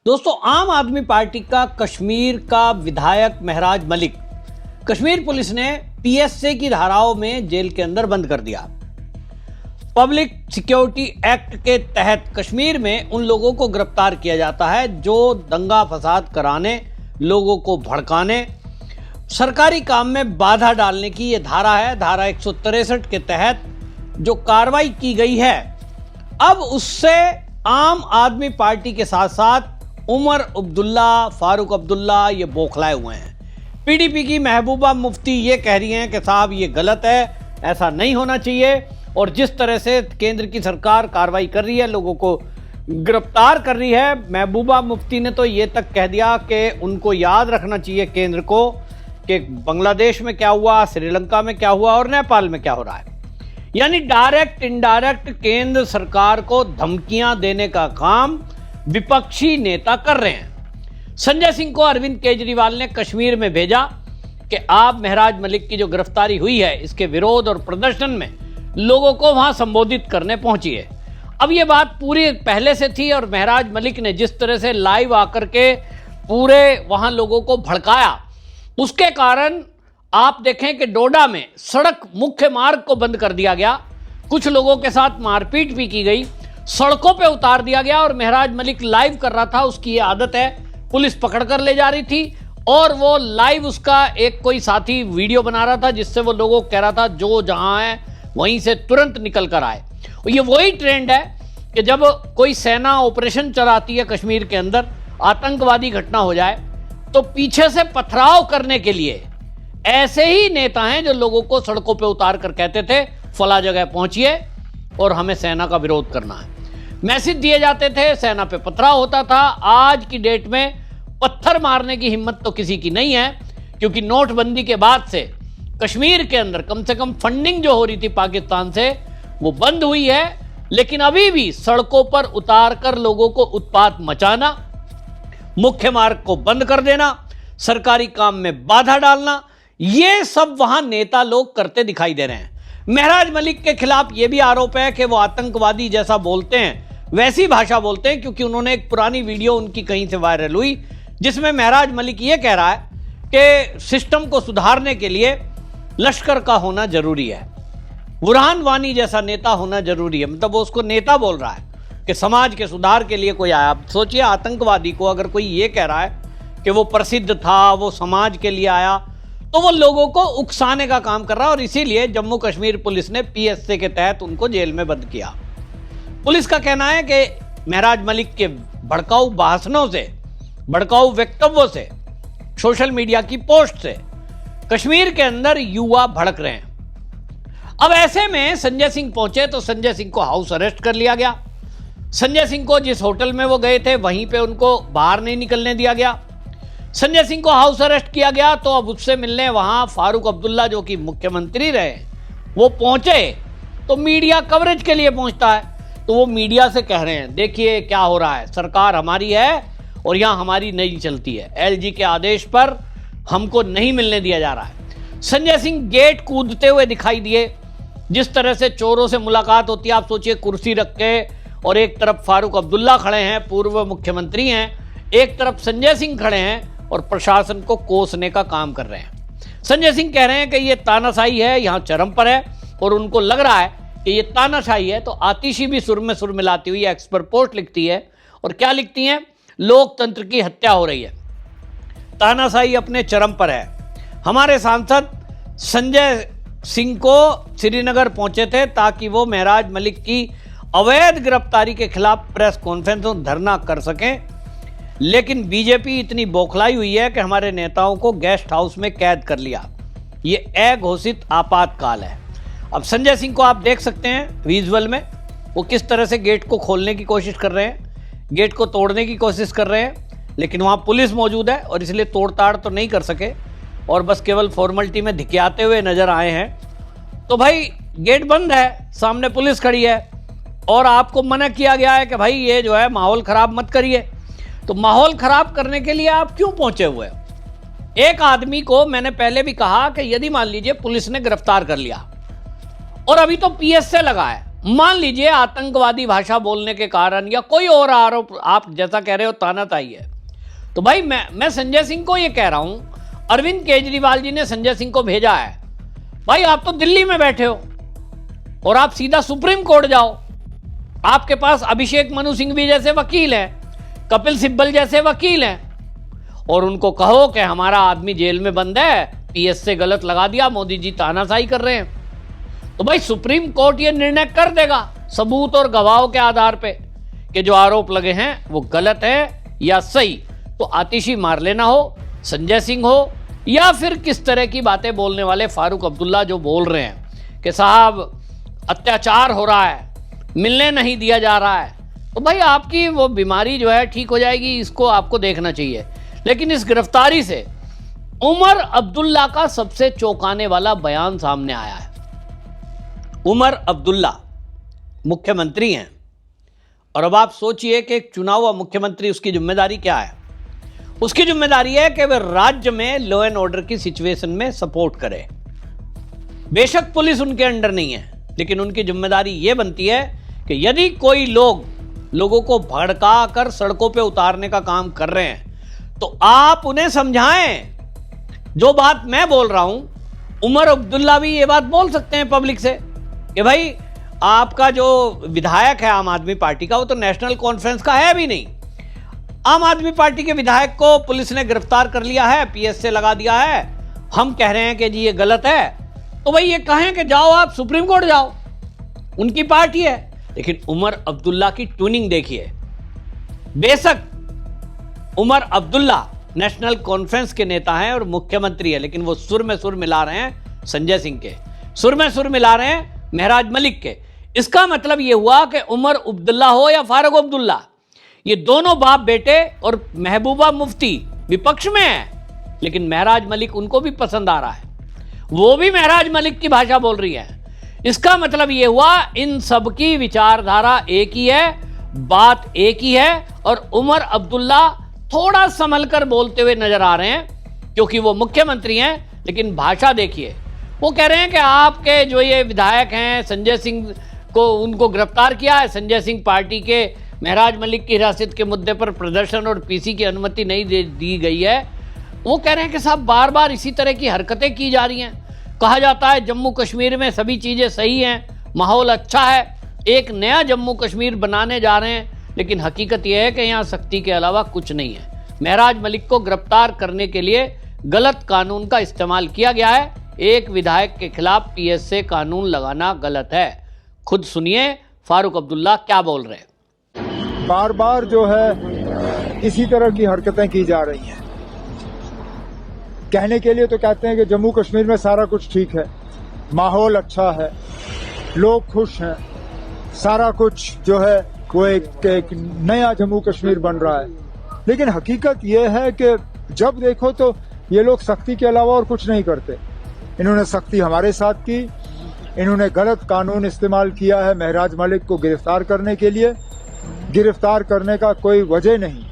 दोस्तों, आम आदमी पार्टी का कश्मीर का विधायक महराज मलिक कश्मीर पुलिस ने पीएसए की धाराओं में जेल के अंदर बंद कर दिया। पब्लिक सिक्योरिटी एक्ट के तहत कश्मीर में उन लोगों को गिरफ्तार किया जाता है जो दंगा फसाद कराने, लोगों को भड़काने, सरकारी काम में बाधा डालने की ये धारा है। धारा 163 के तहत जो कार्रवाई की गई है, अब उससे आम आदमी पार्टी के साथ साथ उमर अब्दुल्ला, फारूक अब्दुल्ला ये बौखलाए हुए हैं। पीडीपी की महबूबा मुफ्ती ये कह रही हैं कि साहब ये गलत है, ऐसा नहीं होना चाहिए। और जिस तरह से केंद्र की सरकार कार्रवाई कर रही है, लोगों को गिरफ्तार कर रही है, महबूबा मुफ्ती ने तो ये तक कह दिया कि उनको याद रखना चाहिए केंद्र को कि बांग्लादेश में क्या हुआ, श्रीलंका में क्या हुआ और नेपाल में क्या हो रहा है। यानी डायरेक्ट इनडायरेक्ट केंद्र सरकार को धमकियां देने का काम विपक्षी नेता कर रहे हैं। संजय सिंह को अरविंद केजरीवाल ने कश्मीर में भेजा कि आप महराज मलिक की जो गिरफ्तारी हुई है, इसके विरोध और प्रदर्शन में लोगों को वहां संबोधित करने पहुंचिए। अब ये बात पूरी पहले से थी और महराज मलिक ने जिस तरह से लाइव आकर के पूरे वहां लोगों को भड़काया, उसके कारण आप देखें कि डोडा में सड़क मुख्य मार्ग को बंद कर दिया गया, कुछ लोगों के साथ मारपीट भी की गई, सड़कों पे उतार दिया गया। और महराज मलिक लाइव कर रहा था, उसकी ये आदत है, पुलिस पकड़ कर ले जा रही थी और वो लाइव उसका एक कोई साथी वीडियो बना रहा था जिससे वो लोगों को कह रहा था जो जहां है वहीं से तुरंत निकल कर आए। और ये वही ट्रेंड है कि जब कोई सेना ऑपरेशन चलाती है कश्मीर के अंदर, आतंकवादी घटना हो जाए, तो पीछे से पथराव करने के लिए ऐसे ही नेता हैं जो लोगों को सड़कों पे उतार कर कहते थे फला जगह पहुंचिए और हमें सेना का विरोध करना है। मैसेज दिए जाते थे, सेना पे पथराव होता था। आज की डेट में पत्थर मारने की हिम्मत तो किसी की नहीं है, क्योंकि नोटबंदी के बाद से कश्मीर के अंदर कम से कम फंडिंग जो हो रही थी पाकिस्तान से, वो बंद हुई है। लेकिन अभी भी सड़कों पर उतार कर लोगों को उत्पात मचाना, मुख्य मार्ग को बंद कर देना, सरकारी काम में बाधा डालना, ये सब वहां नेता लोग करते दिखाई दे रहे हैं। महराज मलिक के खिलाफ यह भी आरोप है कि वो आतंकवादी जैसा बोलते हैं, वैसी भाषा बोलते हैं, क्योंकि उन्होंने एक पुरानी वीडियो उनकी कहीं से वायरल हुई जिसमें महराज मलिक ये कह रहा है कि सिस्टम को सुधारने के लिए लश्कर का होना जरूरी है, बुरहान वानी जैसा नेता होना जरूरी है। मतलब वो उसको नेता बोल रहा है कि समाज के सुधार के लिए कोई आया। सोचिए, आतंकवादी को अगर कोई ये कह रहा है कि वो प्रसिद्ध था, वो समाज के लिए आया, तो वो लोगों को उकसाने का काम कर रहा है। और इसीलिए जम्मू कश्मीर पुलिस ने पीएसए के तहत उनको जेल में बंद किया। पुलिस का कहना है कि महराज मलिक के भड़काऊ भाषणों से, भड़काऊ वक्तव्यों से, सोशल मीडिया की पोस्ट से कश्मीर के अंदर युवा भड़क रहे हैं। अब ऐसे में संजय सिंह पहुंचे तो संजय सिंह को हाउस अरेस्ट कर लिया गया। संजय सिंह को जिस होटल में वो गए थे वहीं पे उनको बाहर नहीं निकलने दिया गया। संजय सिंह को हाउस अरेस्ट किया गया तो अब उससे मिलने वहां फारूक अब्दुल्ला जो कि मुख्यमंत्री रहे, वो पहुंचे तो मीडिया कवरेज के लिए पहुंचता है। तो वो मीडिया से कह रहे हैं, देखिए क्या हो रहा है, सरकार हमारी है और यहां हमारी नहीं चलती है, एलजी के आदेश पर हमको नहीं मिलने दिया जा रहा है। संजय सिंह गेट कूदते हुए दिखाई दिए। जिस तरह से चोरों से मुलाकात होती है, आप सोचिए, कुर्सी रख के, और एक तरफ फारूक अब्दुल्ला खड़े हैं, पूर्व मुख्यमंत्री हैं, एक तरफ संजय सिंह खड़े हैं और प्रशासन को कोसने का काम कर रहे हैं। संजय सिंह कह रहे हैं कि ये तानाशाही है, यहां चरम पर है, और उनको लग रहा है कि ये तानाशाही है। तो आतिशी भी सुर में सुर मिलाती हुई एक्स पर पोस्ट लिखती है, और क्या लिखती है, लोकतंत्र की हत्या हो रही है, तानाशाही अपने चरम पर है। हमारे सांसद संजय सिंह को श्रीनगर पहुंचे थे ताकि वो महराज मलिक की अवैध गिरफ्तारी के खिलाफ प्रेस कॉन्फ्रेंस और धरना कर सकें, लेकिन बीजेपी इतनी बौखलाई हुई है कि हमारे नेताओं को गेस्ट हाउस में कैद कर लिया। ये अघोषित आपातकाल है। अब संजय सिंह को आप देख सकते हैं विजुअल में, वो किस तरह से गेट को खोलने की कोशिश कर रहे हैं, गेट को तोड़ने की कोशिश कर रहे हैं, लेकिन वहाँ पुलिस मौजूद है और इसलिए तोड़ताड़ तो नहीं कर सके और बस केवल फॉर्मेलिटी में धिक्याते हुए नजर आए हैं। तो भाई गेट बंद है, सामने पुलिस खड़ी है और आपको मना किया गया है कि भाई ये जो है माहौल खराब मत करिए। तो माहौल खराब करने के लिए आप क्यों पहुंचे हुए हो? एक आदमी को मैंने पहले भी कहा कि यदि मान लीजिए पुलिस ने गिरफ्तार कर लिया और अभी तो पीएसए लगा है, मान लीजिए आतंकवादी भाषा बोलने के कारण या कोई और आरोप, आप जैसा कह रहे हो तानाशाही है, तो भाई मैं संजय सिंह को ये कह रहा हूं, अरविंद केजरीवाल जी ने संजय सिंह को भेजा है, भाई आप तो दिल्ली में बैठे हो और आप सीधा सुप्रीम कोर्ट जाओ। आपके पास अभिषेक मनु सिंघवी जैसे वकील हैं, कपिल सिब्बल जैसे वकील हैं, और उनको कहो कि हमारा आदमी जेल में बंद है, पीएस से गलत लगा दिया, मोदी जी तानाशाही कर रहे हैं, तो भाई सुप्रीम कोर्ट ये निर्णय कर देगा सबूत और गवाहों के आधार पे कि जो आरोप लगे हैं वो गलत है या सही। तो आतिशी मार लेना हो, संजय सिंह हो, या फिर किस तरह की बातें बोलने वाले फारूक अब्दुल्ला जो बोल रहे हैं कि साहब अत्याचार हो रहा है, मिलने नहीं दिया जा रहा है, तो भाई आपकी वो बीमारी जो है ठीक हो जाएगी, इसको आपको देखना चाहिए। लेकिन इस गिरफ्तारी से उमर अब्दुल्ला का सबसे चौंकाने वाला बयान सामने आया है। उमर अब्दुल्ला मुख्यमंत्री हैं, और अब आप सोचिए कि एक चुना हुआ मुख्यमंत्री, उसकी जिम्मेदारी क्या है? उसकी जिम्मेदारी है कि वह राज्य में लॉ एंड ऑर्डर की सिचुएशन में सपोर्ट करे। बेशक पुलिस उनके अंडर नहीं है, लेकिन उनकी जिम्मेदारी यह बनती है कि यदि कोई लोगों को भड़का कर सड़कों पे उतारने का काम कर रहे हैं तो आप उन्हें समझाएं। जो बात मैं बोल रहा हूं, उमर अब्दुल्ला भी ये बात बोल सकते हैं पब्लिक से कि भाई आपका जो विधायक है आम आदमी पार्टी का, वो तो नेशनल कॉन्फ्रेंस का है भी नहीं। आम आदमी पार्टी के विधायक को पुलिस ने गिरफ्तार कर लिया है, पीएस से लगा दिया है, हम कह रहे हैं कि जी ये गलत है, तो भाई ये कहें कि जाओ आप सुप्रीम कोर्ट जाओ, उनकी पार्टी है। लेकिन उमर अब्दुल्ला की ट्यूनिंग देखिए। बेशक उमर अब्दुल्ला नेशनल कॉन्फ्रेंस के नेता हैं और मुख्यमंत्री है, लेकिन वो सुर में सुर मिला रहे हैं संजय सिंह के, सुर में सुर मिला रहे हैं महराज मलिक के। इसका मतलब यह हुआ कि उमर अब्दुल्ला हो या फारूक अब्दुल्ला, ये दोनों बाप बेटे, और महबूबा मुफ्ती विपक्ष में है, लेकिन महराज मलिक उनको भी पसंद आ रहा है, वो भी महराज मलिक की भाषा बोल रही है। इसका मतलब यह हुआ इन सबकी विचारधारा एक ही है, बात एक ही है, और उमर अब्दुल्ला थोड़ा संभल कर बोलते हुए नजर आ रहे हैं क्योंकि वो मुख्यमंत्री हैं। लेकिन भाषा देखिए, वो कह रहे हैं कि आपके जो ये विधायक हैं संजय सिंह को, उनको गिरफ्तार किया है, संजय सिंह पार्टी के महराज मलिक की हिरासत के मुद्दे पर प्रदर्शन और पीसी की अनुमति नहीं दी गई है। वो कह रहे हैं कि साहब बार बार इसी तरह की हरकतें की जा रही हैं। कहा जाता है जम्मू कश्मीर में सभी चीज़ें सही हैं, माहौल अच्छा है, एक नया जम्मू कश्मीर बनाने जा रहे हैं, लेकिन हकीकत यह है कि यहाँ सख्ती के अलावा कुछ नहीं है। महराज मलिक को गिरफ्तार करने के लिए गलत कानून का इस्तेमाल किया गया है। एक विधायक के खिलाफ पीएसए कानून लगाना गलत है। खुद सुनिए फारूक अब्दुल्ला क्या बोल रहे हैं। बार बार जो है इसी तरह की हरकतें की जा रही हैं। कहने के लिए तो कहते हैं कि जम्मू कश्मीर में सारा कुछ ठीक है, माहौल अच्छा है, लोग खुश हैं, सारा कुछ जो है वो एक नया जम्मू कश्मीर बन रहा है। लेकिन हकीकत ये है कि जब देखो तो ये लोग सख्ती के अलावा और कुछ नहीं करते। इन्होंने सख्ती हमारे साथ की, इन्होंने गलत कानून इस्तेमाल किया है महराज मलिक को गिरफ्तार करने के लिए। गिरफ्तार करने का कोई वजह नहीं।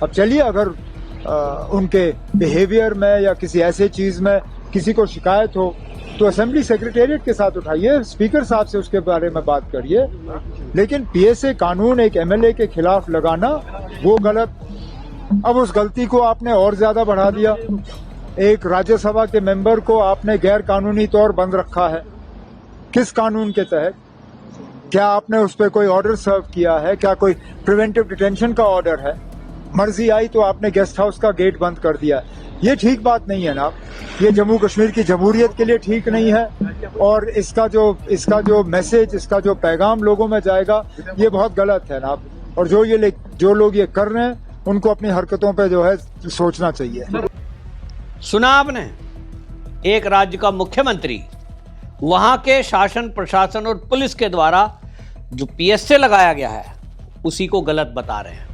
अब चलिए, अगर उनके बिहेवियर में या किसी ऐसे चीज में किसी को शिकायत हो तो असेंबली सेक्रेटेरिएट के साथ उठाइए, स्पीकर साहब से उसके बारे में बात करिए। लेकिन पीएसए कानून एक एमएलए के खिलाफ लगाना वो गलत। अब उस गलती को आपने और ज्यादा बढ़ा दिया। एक राज्यसभा के मेंबर को आपने गैर कानूनी तौर बंद रखा है। किस कानून के तहत? क्या आपने उस पर कोई ऑर्डर सर्व किया है? क्या कोई प्रिवेंटिव डिटेंशन का ऑर्डर है? मर्जी आई तो आपने गेस्ट हाउस का गेट बंद कर दिया। ये ठीक बात नहीं है ना। ये जम्मू कश्मीर की जमहूरियत के लिए ठीक नहीं है, और इसका जो मैसेज, इसका जो पैगाम लोगों में जाएगा, ये बहुत गलत है ना। और जो लोग ये कर रहे हैं उनको अपनी हरकतों पे जो है सोचना चाहिए। सुना आपने, एक राज्य का मुख्यमंत्री वहां के शासन प्रशासन और पुलिस के द्वारा जो पीएसए लगाया गया है उसी को गलत बता रहे हैं।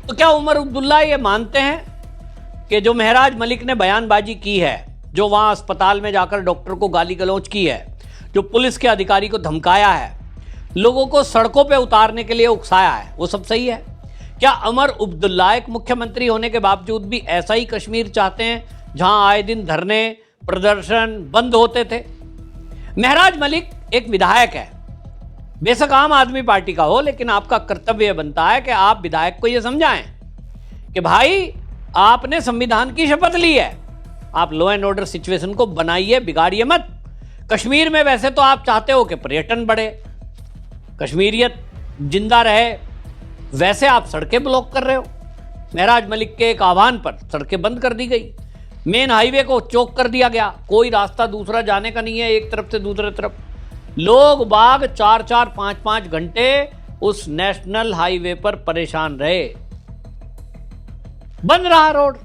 तो क्या उमर अब्दुल्ला ये मानते हैं कि जो महराज मलिक ने बयानबाजी की है, जो वहां अस्पताल में जाकर डॉक्टर को गाली गलौज की है, जो पुलिस के अधिकारी को धमकाया है, लोगों को सड़कों पे उतारने के लिए उकसाया है, वो सब सही है? क्या उमर अब्दुल्ला एक मुख्यमंत्री होने के बावजूद भी ऐसा ही कश्मीर चाहते हैं जहां आए दिन धरने प्रदर्शन बंद होते थे? महराज मलिक एक विधायक है बेशक आम आदमी पार्टी का हो, लेकिन आपका कर्तव्य बनता है कि आप विधायक को यह समझाएं कि भाई आपने संविधान की शपथ ली है, आप लॉ एंड ऑर्डर सिचुएशन को बनाइए, बिगाड़िए मत। कश्मीर में वैसे तो आप चाहते हो कि पर्यटन बढ़े, कश्मीरियत जिंदा रहे, वैसे आप सड़कें ब्लॉक कर रहे हो। महराज मलिक के एक आह्वान पर सड़कें बंद कर दी गई, मेन हाईवे को चौक कर दिया गया, कोई रास्ता दूसरा जाने का नहीं है एक तरफ से दूसरे तरफ। लोग बाग 4-4, 5-5 घंटे उस नेशनल हाईवे पर परेशान रहे, बंद रहा रोड।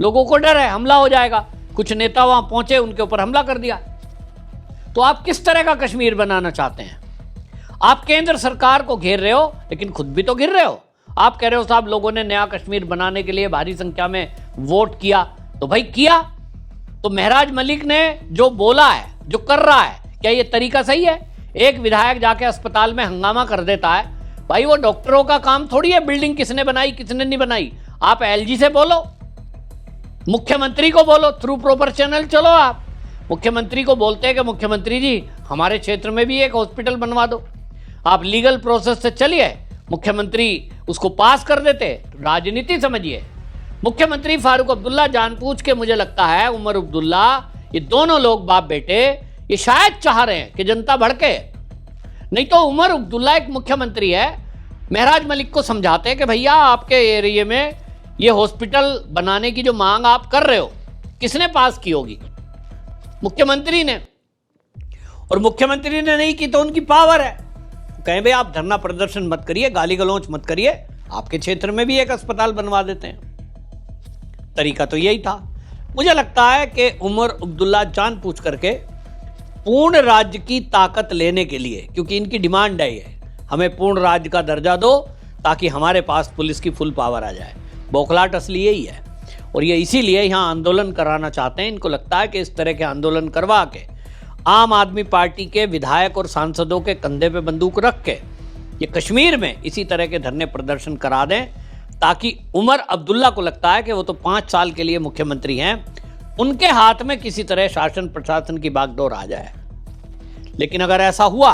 लोगों को डर है हमला हो जाएगा, कुछ नेता वहां पहुंचे, उनके ऊपर हमला कर दिया। तो आप किस तरह का कश्मीर बनाना चाहते हैं? आप केंद्र सरकार को घेर रहे हो, लेकिन खुद भी तो घिर रहे हो। आप कह रहे हो साहब लोगों ने नया कश्मीर बनाने के लिए भारी संख्या में वोट किया, तो भाई किया तो महराज मलिक ने जो बोला है, जो कर रहा है, क्या ये तरीका सही है? एक विधायक जाके अस्पताल में हंगामा कर देता है, भाई वो डॉक्टरों का काम थोड़ी है बिल्डिंग किसने बनाई किसने नहीं बनाई। आप एलजी से बोलो, मुख्यमंत्री को बोलो, थ्रू प्रॉपर चैनल चलो। आप मुख्यमंत्री को बोलते हैं कि मुख्यमंत्री जी हमारे क्षेत्र में भी एक हॉस्पिटल बनवा दो। आप लीगल प्रोसेस से चलिए, मुख्यमंत्री उसको पास कर देते। राजनीति समझिए। मुख्यमंत्री फारूक अब्दुल्ला जानबूझ के, मुझे लगता है उमर अब्दुल्ला, ये दोनों लोग बाप बेटे, ये शायद चाह रहे हैं कि जनता भड़के। नहीं तो उमर अब्दुल्ला एक मुख्यमंत्री है, महराज मलिक को समझाते हैं कि भैया आपके एरिया में ये हॉस्पिटल बनाने की जो मांग आप कर रहे हो, किसने पास की होगी? मुख्यमंत्री ने। और मुख्यमंत्री ने नहीं की तो उनकी पावर है, कहें भाई आप धरना प्रदर्शन मत करिए, गाली गलौच मत करिए, आपके क्षेत्र में भी एक अस्पताल बनवा देते हैं। तरीका तो यही था। मुझे लगता है कि उमर अब्दुल्ला जानबूझ करके पूर्ण राज्य की ताकत लेने के लिए, क्योंकि इनकी डिमांड है ये, हमें पूर्ण राज्य का दर्जा दो ताकि हमारे पास पुलिस की फुल पावर आ जाए। बौखलाहट असली यही है, और ये इसीलिए यहाँ आंदोलन कराना चाहते हैं। इनको लगता है कि इस तरह के आंदोलन करवा के आम आदमी पार्टी के विधायक और सांसदों के कंधे पे बंदूक रख के ये कश्मीर में इसी तरह के धरने प्रदर्शन करा दें, ताकि उमर अब्दुल्ला को लगता है कि वो तो 5 साल के लिए मुख्यमंत्री हैं, उनके हाथ में किसी तरह शासन प्रशासन की बागडोर आ जाए। लेकिन अगर ऐसा हुआ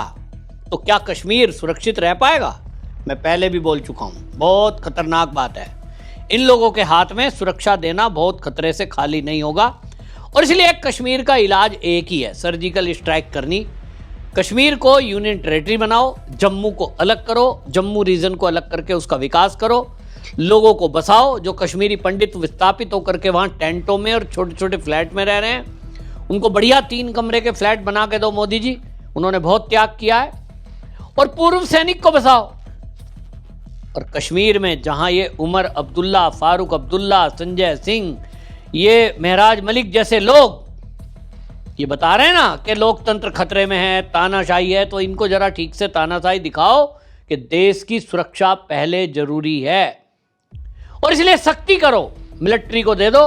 तो क्या कश्मीर सुरक्षित रह पाएगा? मैं पहले भी बोल चुका हूं, बहुत खतरनाक बात है। इन लोगों के हाथ में सुरक्षा देना बहुत खतरे से खाली नहीं होगा, और इसलिए कश्मीर का इलाज एक ही है, सर्जिकल स्ट्राइक करनी। कश्मीर को यूनियन टेरिटरी बनाओ, जम्मू को अलग करो, जम्मू रीजन को अलग करके उसका विकास करो, लोगों को बसाओ। जो कश्मीरी पंडित विस्थापित होकर के वहां टेंटों में और छोटे छोटे फ्लैट में रह रहे हैं, उनको बढ़िया 3 कमरे के फ्लैट बना के दो मोदी जी, उन्होंने बहुत त्याग किया है। और पूर्व सैनिक को बसाओ। और कश्मीर में जहां ये उमर अब्दुल्ला, फारूक अब्दुल्ला, संजय सिंह, ये महराज मलिक जैसे लोग ये बता रहे हैं ना कि लोकतंत्र खतरे में है, तानाशाही है, तो इनको जरा ठीक से तानाशाही दिखाओ कि देश की सुरक्षा पहले जरूरी है। और इसलिए सख्ती करो, मिलिट्री को दे दो,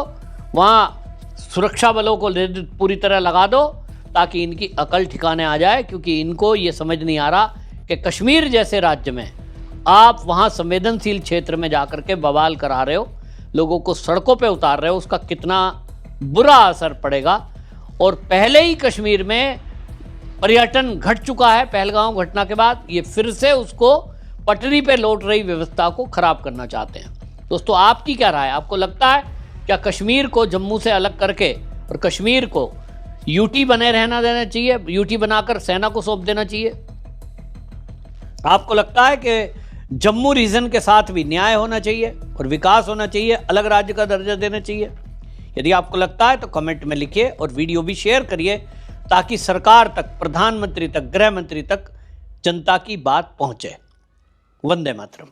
वहां सुरक्षा बलों को पूरी तरह लगा दो, ताकि इनकी अकल ठिकाने आ जाए। क्योंकि इनको ये समझ नहीं आ रहा कि कश्मीर जैसे राज्य में आप वहां संवेदनशील क्षेत्र में जाकर के बवाल करा रहे हो, लोगों को सड़कों पे उतार रहे हो, उसका कितना बुरा असर पड़ेगा। और पहले ही कश्मीर में पर्यटन घट चुका है पहलगांव घटना के बाद, ये फिर से उसको पटरी पे लौट रही व्यवस्था को खराब करना चाहते हैं। दोस्तों आपकी क्या राय? आपको लगता है क्या कश्मीर को जम्मू से अलग करके और कश्मीर को यूटी बने रहना देना चाहिए, यूटी बनाकर सेना को सौंप देना चाहिए? आपको लगता है कि जम्मू रीजन के साथ भी न्याय होना चाहिए और विकास होना चाहिए, अलग राज्य का दर्जा देना चाहिए? यदि आपको लगता है तो कमेंट में लिखिए और वीडियो भी शेयर करिए, ताकि सरकार तक, प्रधानमंत्री तक, गृह मंत्री तक जनता की बात पहुंचे। वंदे मातरम।